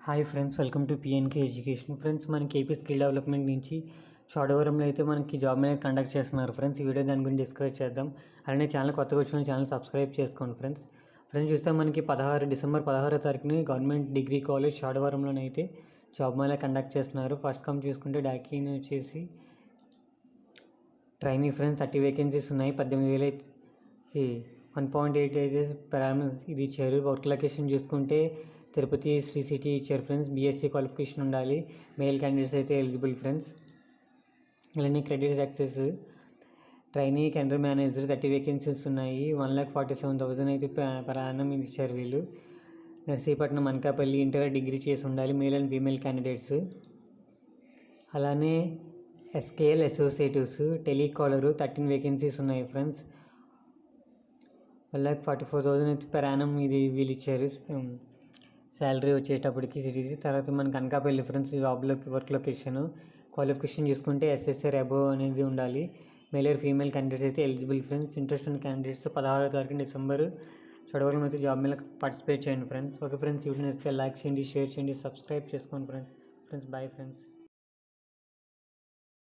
Hi friends, welcome to PNK education. Friends, మనకి AP skill development నుంచి చోడవరంలో అయితే మనకి జాబ్ మీద కండక్ట్ చేస్తున్నారు. ఫ్రెండ్స్, ఈ వీడియో దాని గురించి డిస్కస్ చేద్దాం. అలానే ఛానల్ కొత్తగా వచ్చిన ఛానల్ సబ్స్క్రైబ్ చేసుకోండి. ఫ్రెండ్స్ చూస్తే మనకి డిసెంబర్ 16వ తారీఖుని గవర్నమెంట్ డిగ్రీ కాలేజ్ చోడవరంలోనైతే జాబ్ మేళా కండక్ట్ చేస్తున్నారు. ఫస్ట్ కమ్ చూసుకుంటే డాకిన్ వచ్చేసి ట్రైనీ ఫ్రెండ్స్ 30 వేకెన్సీస్ ఉన్నాయి. 18,000 1.8 ఏజెస్ పారామీటర్స్ ఇది ఇచ్చారు. వర్క్ లొకేషన్ చూసుకుంటే తిరుపతి శ్రీ సిటీ ఇచ్చారు. ఫ్రెండ్స్, బీఎస్సీ క్వాలిఫికేషన్ ఉండాలి. మేల్ క్యాండిడేట్స్ అయితే ఎలిజిబుల్. ఫ్రెండ్స్, అలానే credits access trainee Canara manager 30 vacancies ఉన్నాయి. 1,47,000 అయితే పర్ యానం ఇది ఇచ్చారు వీళ్ళు. నర్సీపట్నం, అనకాపల్లి ఇంటర్ డిగ్రీ చేసి ఉండాలి మేల్ అండ్ ఫీమేల్ క్యాండిడేట్స్. అలానే ఎస్కేఎల్ అసోసియేటివ్స్ టెలికాలరు 13 వేకెన్సీస్ ఉన్నాయి. ఫ్రెండ్స్, 1,44,000 అయితే పర్ యానం ఇది వీళ్ళు ఇచ్చారు. శాలరీ వచ్చేటప్పటికి సిటీసీ. తర్వాత మనకి అనకాపల్లి ఫ్రెండ్స్ జాబ్లోకి వర్క్ లొకేషన్ క్వాలిఫికేషన్ చూసుకుంటే ఎస్ఎస్ఆర్ అబోవ్ అనేది ఉండాలి. మేల్ ఆర్ ఫీమేల్ క్యాండిడేట్స్ అయితే ఎలిజిబుల్. ఫ్రెండ్స్, ఇంట్రెస్ట్ ఉన్న క్యాండిడేట్స్ 16వ తారీఖు డిసెంబర్ చదవడం అయితే జాబ్ మీద పార్టిసిపేట్ చేయండి. ఫ్రెండ్స్, ఓకే ఫ్రెండ్స్, ఈ వీడియో నచ్చితే లైక్ చేయండి, షేర్ చేయండి, సబ్స్క్రైబ్ చేసుకోండి. Friends bye friends.